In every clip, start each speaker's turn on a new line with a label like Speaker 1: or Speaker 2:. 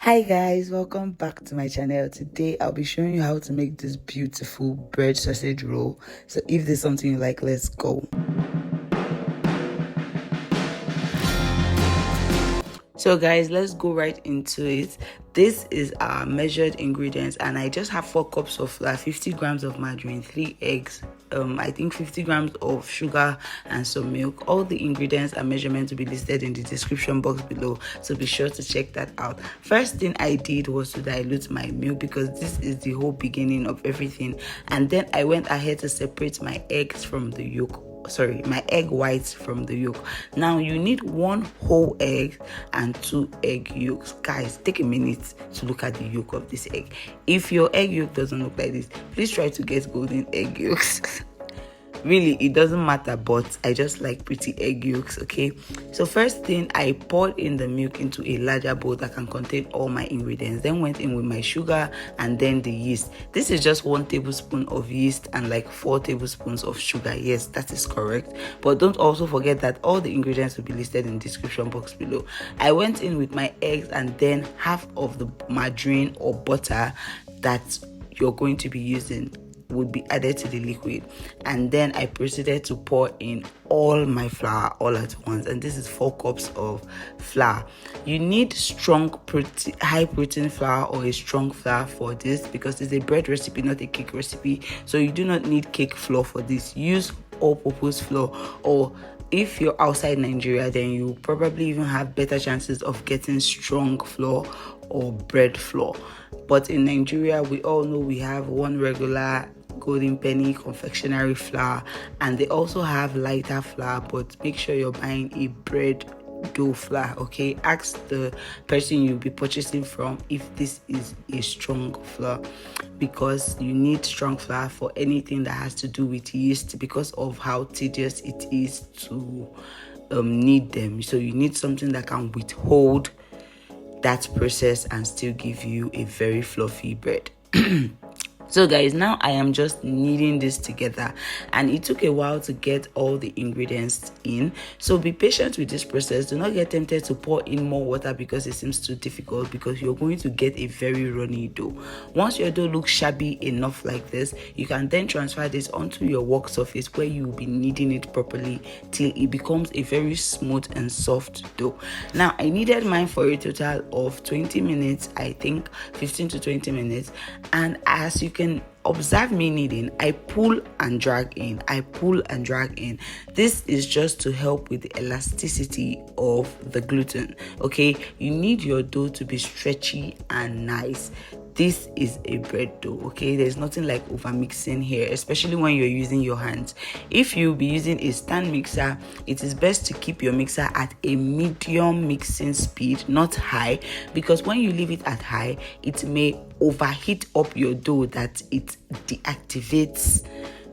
Speaker 1: Hi guys, welcome back to my channel. Today I'll be showing you how to make this beautiful bread sausage roll. So if there's something you like, let's go. So guys, let's go right into it. This is our measured ingredients, and I just have 4 cups of flour, 50 grams of margarine, 3 eggs, I think 50 grams of sugar and some milk. All the ingredients and measurements will be listed in the description box below, so be sure to check that out. First thing I did was to dilute my milk because this is the whole beginning of everything, and then I went ahead to separate my eggs from the yolk. My egg whites from the yolk. Now you need 1 whole egg and 2 egg yolks. Guys, take a minute to look at the yolk of this egg. If your egg yolk doesn't look like this, please try to get golden egg yolks. Really, it doesn't matter, but I just like pretty egg yolks. Okay, so first thing, I poured in the milk into a larger bowl that can contain all my ingredients, then went in with my sugar and then the yeast. This is just 1 tablespoon of yeast and like 4 tablespoons of sugar. Yes, that is correct, but don't also forget that all the ingredients will be listed in the description box below. I went in with my eggs and then half of the margarine or butter that you're going to be using would be added to the liquid, and then I proceeded to pour in all my flour all at once, and this is 4 cups of flour. You need strong protein, high protein flour or a strong flour for this because it's a bread recipe, not a cake recipe, so you do not need cake flour for this. Use all-purpose flour, or if you're outside Nigeria, then you probably even have better chances of getting strong flour or bread flour. But in Nigeria, we all know we have one regular golden penny confectionery flour, and they also have lighter flour, but make sure you're buying a bread dough flour. Okay, ask the person you'll be purchasing from if this is a strong flour, because you need strong flour for anything that has to do with yeast because of how tedious it is to knead them. So you need something that can withhold that process and still give you a very fluffy bread. So guys, now I am just kneading this together, and it took a while to get all the ingredients in, so be patient with this process. Do not get tempted to pour in more water because it seems too difficult, because you're going to get a very runny dough. Once your dough looks shabby enough like this, you can then transfer this onto your work surface where you will be kneading it properly till it becomes a very smooth and soft dough. Now I needed mine for a total of 20 minutes, I think 15 to 20 minutes, and as you can observe me kneading, I pull and drag in. This is just to help with the elasticity of the gluten. Okay, you need your dough to be stretchy and nice. This is a bread dough. Okay, there's nothing like over mixing here, especially when you're using your hands. If you'll be using a stand mixer, it is best to keep your mixer at a medium mixing speed, not high, because when you leave it at high, it may overheat up your dough that it deactivates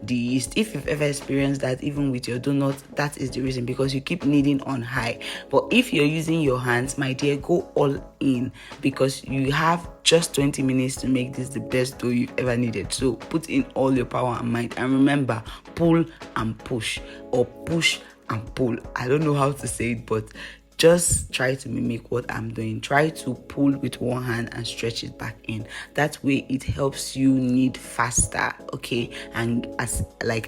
Speaker 1: the yeast. If you've ever experienced that, even with your donuts, that is the reason, because you keep kneading on high. But if you're using your hands, my dear, go all in, because you have just 20 minutes to make this the best dough you've ever needed. So put in all your power and might, and remember, pull and push, or push and pull. I don't know how to say it, but just try to mimic what I'm doing. Try to pull with one hand and stretch it back in. That way it helps you knead faster, okay, and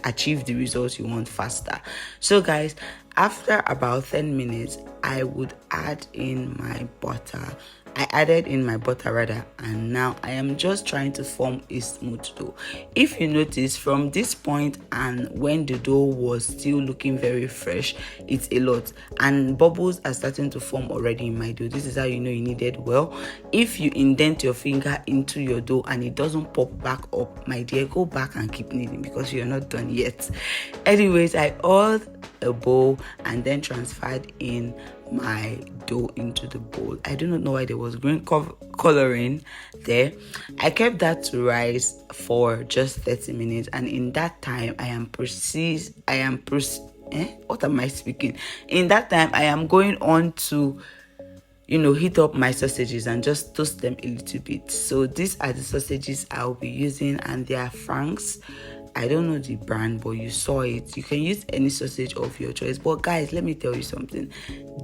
Speaker 1: achieve the results you want faster. So guys, after about 10 minutes, I would add in my butter. I added in my butter rather, and now I am just trying to form a smooth dough. If you notice, from this point and when the dough was still looking very fresh, it's a lot, and bubbles are starting to form already in my dough. This is how you know you kneaded well. If you indent your finger into your dough and it doesn't pop back up, my dear, go back and keep kneading because you're not done yet. Anyways, I oiled a bowl and then transferred in my dough into the bowl. I do not know why there was green coloring there. I kept that to rise for just 30 minutes, and in that time what am I speaking? In that time, I am going on to heat up my sausages and just toast them a little bit. So these are the sausages I'll be using, and they are franks. I don't know the brand, but you saw it. You can use any sausage of your choice. But guys, let me tell you something.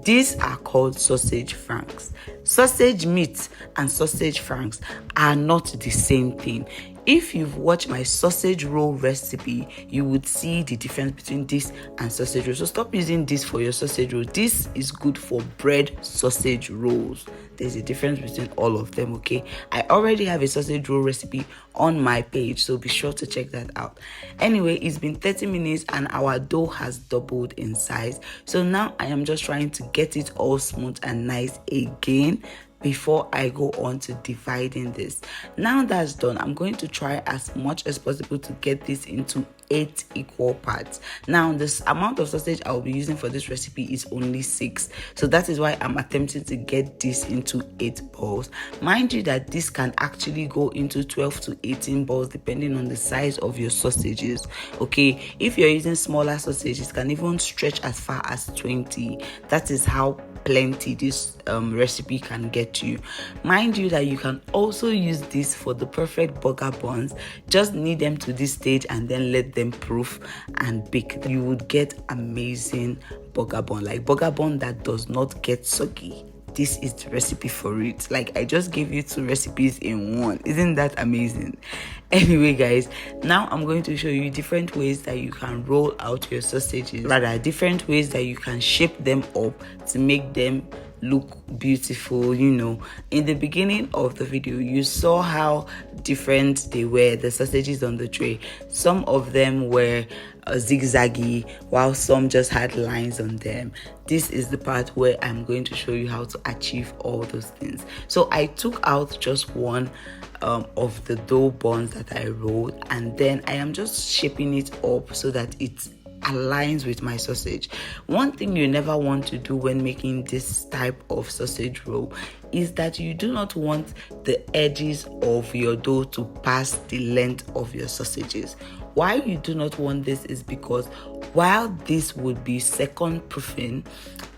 Speaker 1: These are called sausage franks. Sausage meat and sausage franks are not the same thing. If you've watched my sausage roll recipe, you would see the difference between this and sausage roll. So stop using this for your sausage roll. This is good for bread sausage rolls. There's a difference between all of them, okay? I already have a sausage roll recipe on my page, so be sure to check that out. Anyway, it's been 30 minutes and our dough has doubled in size. So now I am just trying to get it all smooth and nice again before I go on to dividing this. Now that's done, I'm going to try as much as possible to get this into 8 equal parts. Now this amount of sausage I'll be using for this recipe is only 6, so that is why I'm attempting to get this into 8 balls. Mind you that this can actually go into 12 to 18 balls depending on the size of your sausages, okay? If you're using smaller sausages, it can even stretch as far as 20. That is how plenty this recipe can get you. Mind you that you can also use this for the perfect burger buns. Just knead them to this stage and then let them proof and bake. You would get amazing burger bun, like burger bun that does not get soggy. This is the recipe for it. Like, I just gave you 2 recipes in one. Isn't that amazing? Anyway guys, now I'm going to show you different ways that you can roll out your sausages, rather different ways that you can shape them up to make them look beautiful. You know, in the beginning of the video you saw how different they were, the sausages on the tray. Some of them were zigzaggy while some just had lines on them. This is the part where I'm going to show you how to achieve all those things. So I took out just one of the dough buns that I rolled, and then I am just shaping it up so that it aligns with my sausage. One thing you never want to do when making this type of sausage roll is that you do not want the edges of your dough to pass the length of your sausages. Why you do not want this is because while this would be second proofing,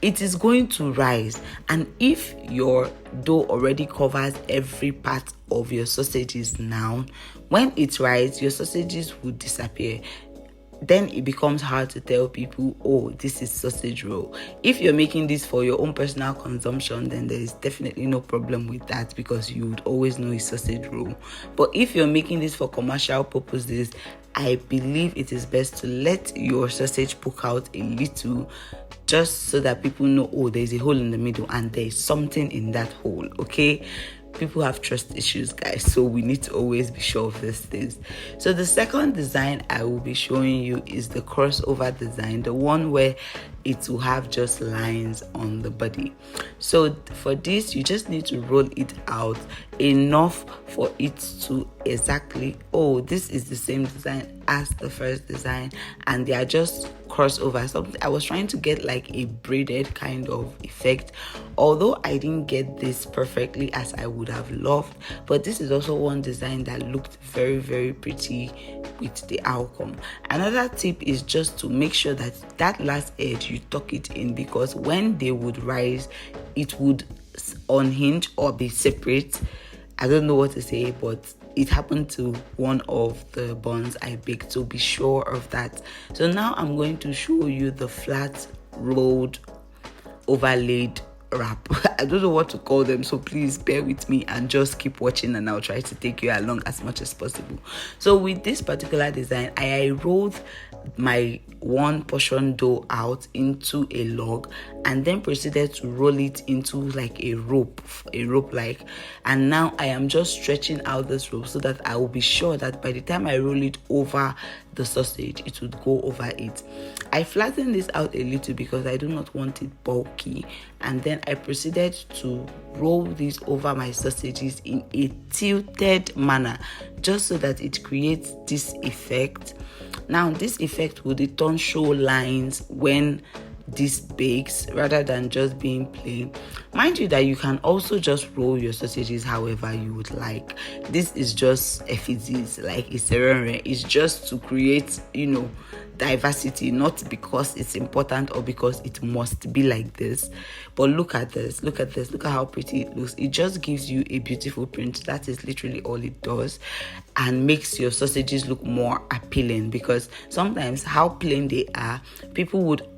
Speaker 1: it is going to rise, and if your dough already covers every part of your sausages now, when it rises, your sausages will disappear. Then it becomes hard to tell people, oh, this is sausage roll. If you're making this for your own personal consumption, then there is definitely no problem with that, because you would always know it's sausage roll. But if you're making this for commercial purposes, I believe it is best to let your sausage poke out a little, just so that people know, oh, there's a hole in the middle and there's something in that hole, okay? People have trust issues, guys, so we need to always be sure of these things. So the second design I will be showing you is the crossover design, the one where it will have just lines on the body. So for this, you just need to roll it out enough for it to exactly, oh, this is the same design as the first design, and they are just crossover. Something I was trying to get like a braided kind of effect, although I didn't get this perfectly as I would have loved. But this is also one design that looked very, very pretty with the outcome. Another tip is just to make sure that that last edge you tuck it in, because when they would rise, it would unhinge or be separate. I don't know what to say, but it happened to one of the buns I baked, so be sure of that. So now I'm going to show you the flat rolled overlaid wrap. I don't know what to call them, so please bear with me and just keep watching, and I'll try to take you along as much as possible. So with this particular design, I rolled my one portion dough out into a log and then proceeded to roll it into like a rope like, and now I am just stretching out this rope so that I will be sure that by the time I roll it over the sausage, it would go over it. I flattened this out a little because I do not want it bulky, and then I proceeded to roll this over my sausages in a tilted manner just so that it creates this effect. Now this effect will in turn show lines when this bakes rather than just being plain. Mind you that you can also just roll your sausages however you would like. This is just effizies, like it's just to create, diversity, not because it's important or because it must be like this. But look at this, look at how pretty it looks. It just gives you a beautiful print. That is literally all it does, and makes your sausages look more appealing, because sometimes how plain they are, people would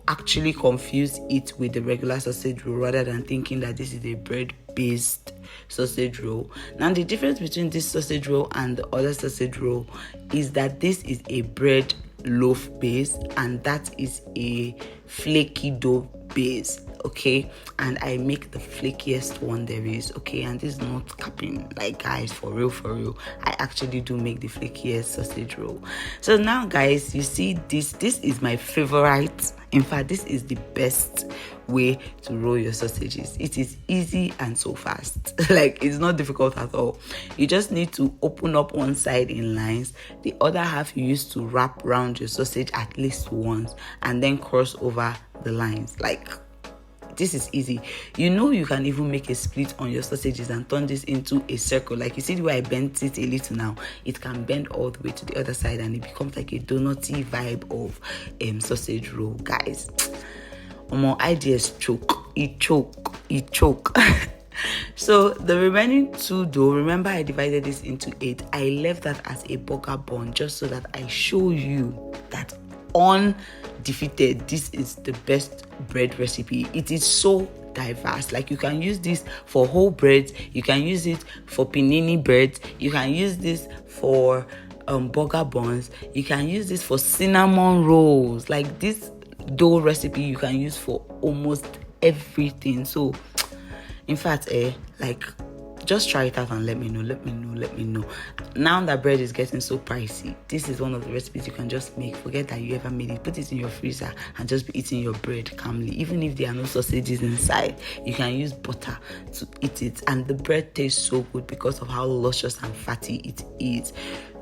Speaker 1: actually confuse it with the regular sausage roll rather than thinking that this is a bread based sausage roll. Now the difference between this sausage roll and the other sausage roll is that this is a bread loaf base and that is a flaky dough base, okay? And I make the flakiest one there is, okay? And this is not capping, like, guys, for real, I actually do make the flakiest sausage roll. So now, guys, you see this is my favorite. In fact, this is the best way to roll your sausages. It is easy and so fast. Like, it's not difficult at all. You just need to open up one side in lines, the other half you use to wrap around your sausage at least once, and then cross over the lines. Like, this is easy. You can even make a split on your sausages and turn this into a circle. Like, you see the way I bent it a little now, it can bend all the way to the other side and it becomes like a donutty vibe of sausage roll, guys. More ideas choke. So the remaining 2 dough, remember I divided this into 8. I left that as a bakka bun just so that I show you that undefeated, this is the best bread recipe. It is so diverse. Like, you can use this for whole breads, you can use it for panini breads, you can use this for bakka buns, you can use this for cinnamon rolls. Like, this dough recipe you can use for almost everything. So in fact, just try it out and let me know. Now that bread is getting so pricey, this is one of the recipes you can just make. Forget that you ever made it. Put it in your freezer and just be eating your bread calmly. Even if there are no sausages inside, you can use butter to eat it, and the bread tastes so good because of how luscious and fatty it is.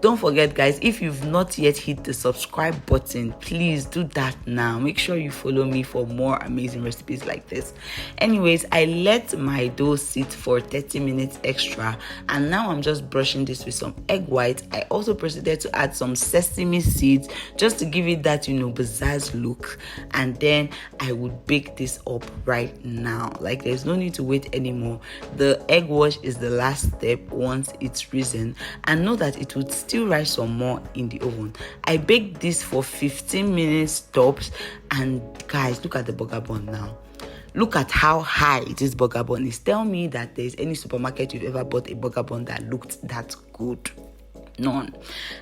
Speaker 1: Don't forget, guys, if you've not yet hit the subscribe button, please do that now. Make sure you follow me for more amazing recipes like this. Anyways, I let my dough sit for 30 minutes extra, and now I'm just brushing this with some egg white. I also proceeded to add some sesame seeds just to give it that, pizzazz look, and then I would bake this up right now. Like, there's no need to wait anymore. The egg wash is the last step once it's risen, and know that it would still rise some more in the oven. I baked this for 15 minutes tops, and guys, look at the bakka bun now. Look at how high this bakka bun is. Tell me that there's any supermarket you've ever bought a bakka bun that looked that good. None.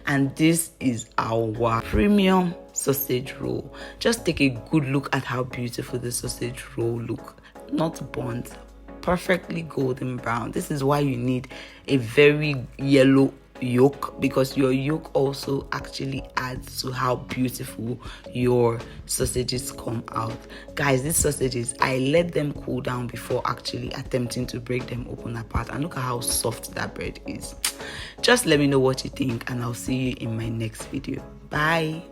Speaker 1: And this is our premium sausage roll. Just take a good look at how beautiful the sausage roll look. Not burnt, perfectly golden brown. This is why you need a very yellow yolk, because your yolk also actually adds to how beautiful your sausages come out. Guys, these sausages, I let them cool down before actually attempting to break them open apart, and look at how soft that bread is. Just let me know what you think, and I'll see you in my next video. Bye.